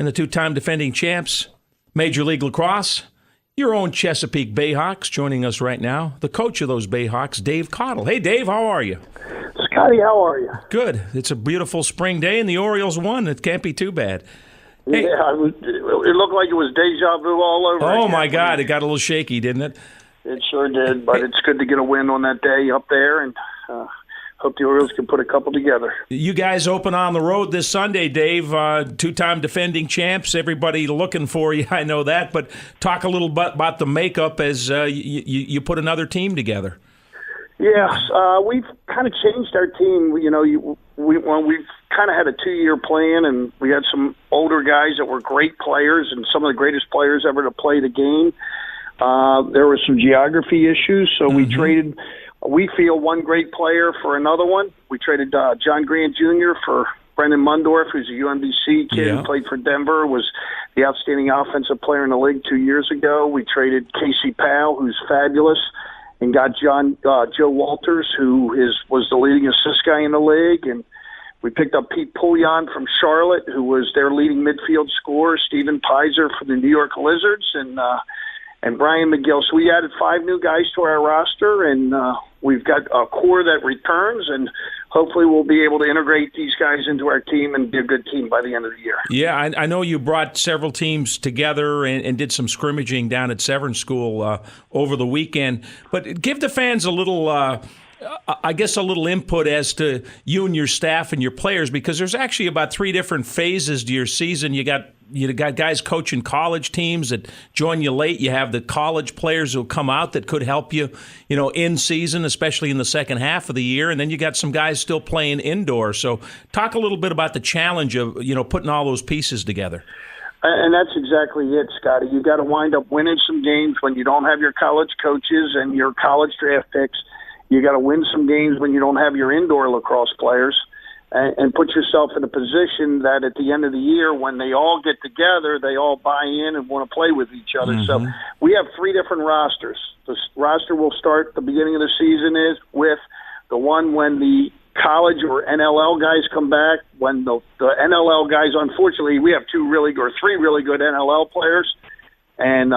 and the two-time defending champs, Major League Lacrosse, your own Chesapeake Bayhawks, joining us right now. The coach of those Bayhawks, Dave Cottle. Hey, Dave, how are you? Scotty, how are you? Good. It's a beautiful spring day, and the Orioles won. It can't be too bad. Hey. Yeah, it looked like it was deja vu all over Oh, again. my God. It got a little shaky, didn't it? It sure did, but it's good to get a win on that day up there, and hope the Orioles can put a couple together. You guys open on the road this Sunday, Dave. Two-time defending champs. Everybody looking for you, I know that. But talk a little bit about the makeup as you put another team together. Yes, we've kind of changed our team. You know, we've kind of had a 2-year plan, and we had some older guys that were great players and some of the greatest players ever to play the game. There were some geography issues, so we traded, we feel, one great player for another one. We traded John Grant Jr. for Brendan Mundorf, who's a UMBC kid who played for Denver, was the outstanding offensive player in the league 2 years ago. We traded Casey Powell, who's fabulous, and got Joe Walters, who was the leading assist guy in the league. And we picked up Pete Pouillon from Charlotte, who was their leading midfield scorer, Steven Pizer from the New York Lizards, and Brian McGill. So we added 5 new guys to our roster, and we've got a core that returns, and hopefully we'll be able to integrate these guys into our team and be a good team by the end of the year. Yeah, I know you brought several teams together and did some scrimmaging down at Severn School over the weekend, but give the fans a little I guess a little input as to you and your staff and your players, because there's actually about 3 different phases to your season. You got guys coaching college teams that join you late. You have the college players who come out that could help you, in season, especially in the second half of the year. And then you got some guys still playing indoors. So talk a little bit about the challenge of, putting all those pieces together. And that's exactly it, Scotty. You got to wind up winning some games when you don't have your college coaches and your college draft picks. You got to win some games when you don't have your indoor lacrosse players, and put yourself in a position that at the end of the year, when they all get together, they all buy in and want to play with each other. So we have 3 different rosters. The roster will start at the beginning of the season is with the one when the college or NLL guys come back. When the NLL guys, unfortunately, we have 3 really good NLL players, and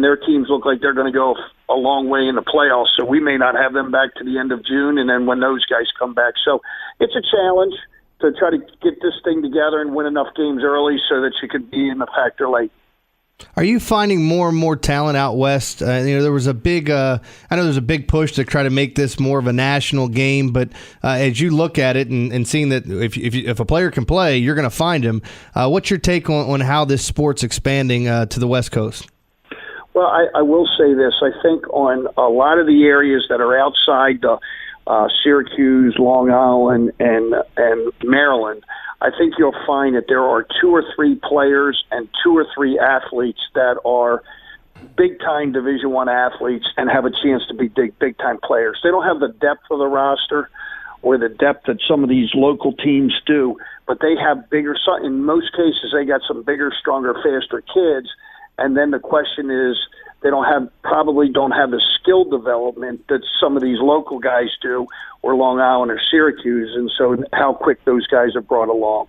their teams look like they're going to go a long way in the playoffs, so we may not have them back to the end of June, and then when those guys come back. So it's a challenge to try to get this thing together and win enough games early so that you could be in the factor late. Are you finding more and more talent out west? There was a big, I know there's a big push to try to make this more of a national game, but as you look at it and seeing that if a player can play, you're going to find him. What's your take on how this sport's expanding to the West Coast? Well, I will say this. I think on a lot of the areas that are outside Syracuse, Long Island, and Maryland, I think you'll find that there are 2 or 3 players and 2 or 3 athletes that are big-time Division I athletes and have a chance to be big-time players. They don't have the depth of the roster or the depth that some of these local teams do, but they have bigger – in most cases, they got some bigger, stronger, faster kids. And then the question is, they probably don't have the skill development that some of these local guys do, or Long Island or Syracuse, and so how quick those guys are brought along.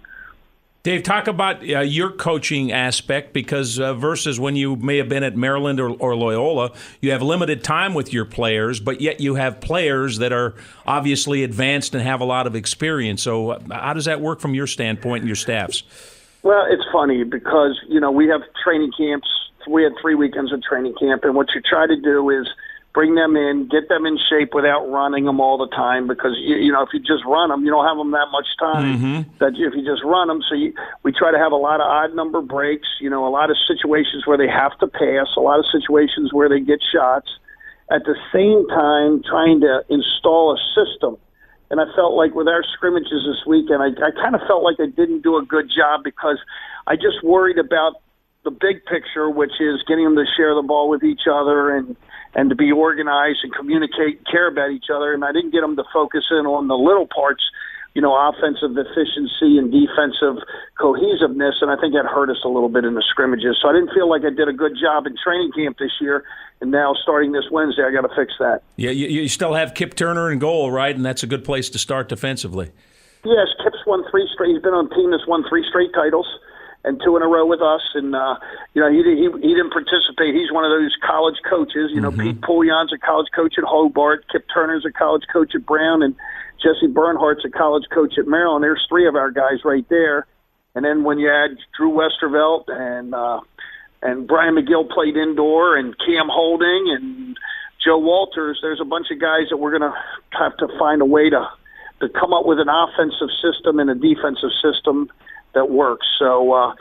Dave, talk about your coaching aspect, because versus when you may have been at Maryland or Loyola, you have limited time with your players, but yet you have players that are obviously advanced and have a lot of experience. So how does that work from your standpoint and your staff's? Well, it's funny because, we have training camps. We had 3 weekends of training camp, and what you try to do is bring them in, get them in shape without running them all the time, because, if you just run them, you don't have them that much time. That if you just run them, we try to have a lot of odd number breaks, a lot of situations where they have to pass, a lot of situations where they get shots. At the same time, trying to install a system. And I felt like with our scrimmages this weekend, I kind of felt like I didn't do a good job, because I just worried about the big picture, which is getting them to share the ball with each other and to be organized and communicate and care about each other. And I didn't get them to focus in on the little parts, offensive efficiency and defensive cohesiveness. And I think that hurt us a little bit in the scrimmages. So I didn't feel like I did a good job in training camp this year. And now starting this Wednesday, I got to fix that. Yeah, you still have Kip Turner in goal, right? And that's a good place to start defensively. Yes, Kip's won 3 straight. He's been on a team that's won 3 straight titles. and 2 in a row with us. And he didn't participate. He's one of those college coaches. Pete Pouillon's a college coach at Hobart. Kip Turner's a college coach at Brown, and Jesse Bernhardt's a college coach at Maryland. There's 3 of our guys right there. And then when you add Drew Westervelt and Brian McGill played indoor, and Cam Holding and Joe Walters, there's a bunch of guys that we're going to have to find a way to come up with an offensive system and a defensive system that works. So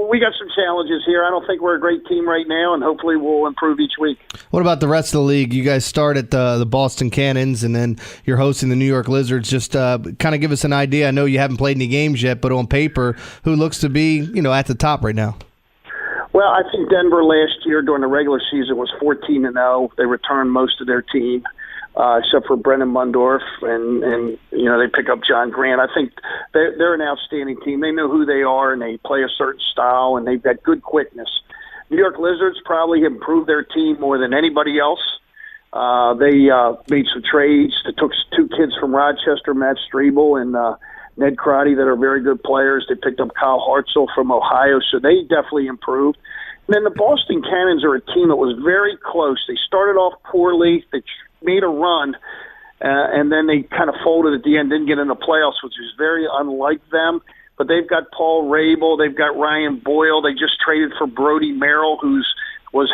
we got some challenges here. I don't think we're a great team right now, and hopefully we'll improve each week. What about the rest of the league? You guys start at the Boston Cannons, and then you're hosting the New York Lizards. Just kind of give us an idea. I know you haven't played any games yet, but on paper, who looks to be at the top right now? Well, I think Denver last year during the regular season was 14-0. They returned most of their team, except for Brendan Mundorf, and they pick up John Grant. I think they're an outstanding team. They know who they are, and they play a certain style, and they've got good quickness. New York Lizards probably improved their team more than anybody else. They made some trades. They took 2 kids from Rochester, Matt Strebel and Ned Crotty, that are very good players. They picked up Kyle Hartzell from Ohio, so they definitely improved. And then the Boston Cannons are a team that was very close. They started off poorly. They made a run, and then they kind of folded at the end, didn't get in the playoffs, which is very unlike them. But they've got Paul Rabel. They've got Ryan Boyle. They just traded for Brody Merrill, was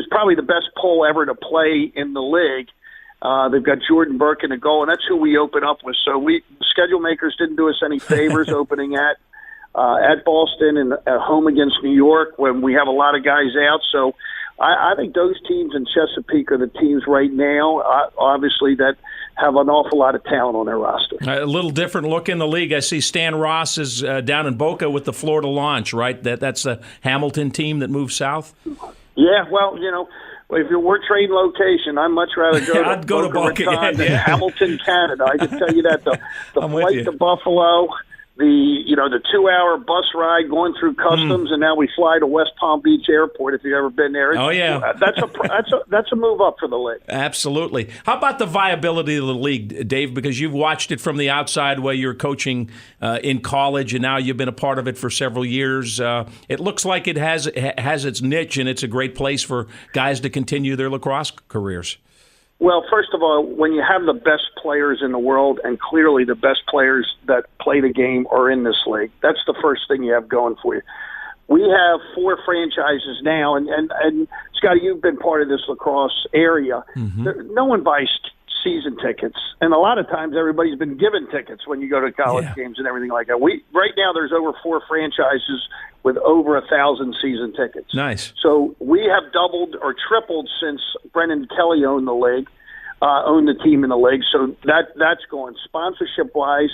probably the best pole ever to play in the league. They've got Jordan Burke in the goal, and that's who we open up with. So schedule makers didn't do us any favors opening at Boston and at home against New York when we have a lot of guys out. So I think those teams in Chesapeake are the teams right now, obviously, that have an awful lot of talent on their roster. A little different look in the league. I see Stan Ross is down in Boca with the Florida Launch, right? That's the Hamilton team that moved south? Yeah, well, if we're trading location, I'd much rather go to I'd go Boca to Boca Raton than Hamilton, Canada. I can tell you that the flight to Buffalo, the 2-hour bus ride going through customs, and now we fly to West Palm Beach Airport. If you've ever been there, that's a move up for the league. Absolutely. How about the viability of the league, Dave? Because you've watched it from the outside while you're coaching in college, and now you've been a part of it for several years. It looks like it has its niche, and it's a great place for guys to continue their lacrosse careers. Well, first of all, when you have the best players in the world, and clearly the best players that play the game are in this league, that's the first thing you have going for you. We have 4 franchises now, and Scotty, you've been part of this lacrosse area. Mm-hmm. No one buys season tickets, and a lot of times everybody's been given tickets when you go to college games and everything like that. Right now there's over 4 franchises with over 1,000 season tickets. Nice. So we have doubled or tripled since Brendan Kelly owned the league, owned the team in the league. So that's going. Sponsorship wise,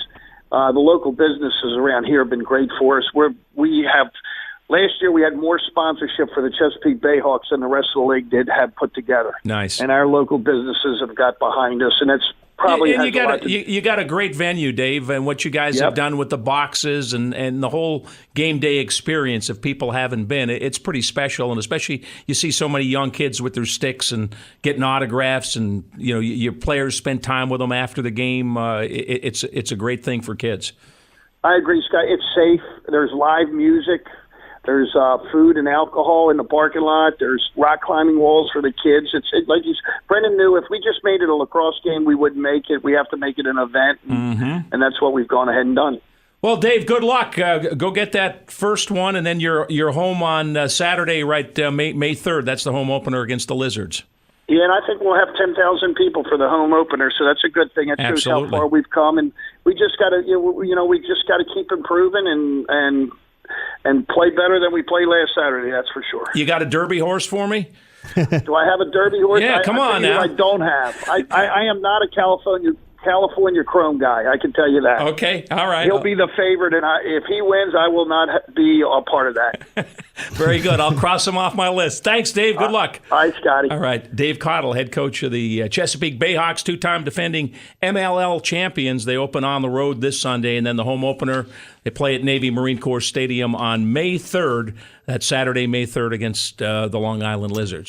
the local businesses around here have been great for us. Last year we had more sponsorship for the Chesapeake Bayhawks than the rest of the league did have put together. Nice. And our local businesses have got behind us, and that's probably and you got a great venue, Dave, and what you guys have done with the boxes and the whole game day experience. If people haven't been, it's pretty special, and especially you see so many young kids with their sticks and getting autographs, and your players spend time with them after the game. It's a great thing for kids. I agree, Scott. It's safe. There's live music. There's food and alcohol in the parking lot. There's rock climbing walls for the kids. Brendan knew if we just made it a lacrosse game, we wouldn't make it. We have to make it an event, and that's what we've gone ahead and done. Well, Dave, good luck. Go get that first one, and then you're home on Saturday, right? May 3rd. That's the home opener against the Lizards. Yeah, and I think we'll have 10,000 people for the home opener, so that's a good thing. It shows how far we've come, and we just got to, we just got to keep improving and play better than we played last Saturday, that's for sure. You got a Derby horse for me? Do I have a Derby horse? Yeah, come on now. I don't have. I am not a California Chrome guy, I can tell you that. Okay, all right. He'll be the favorite, and if he wins, I will not be a part of that. Very good. I'll cross him off my list. Thanks, Dave. Good luck. All right, Scotty. All right. Dave Cottle, head coach of the Chesapeake Bayhawks, 2-time defending MLL champions. They open on the road this Sunday, and then the home opener, they play at Navy Marine Corps Stadium on May 3rd. That's Saturday, May 3rd, against the Long Island Lizards.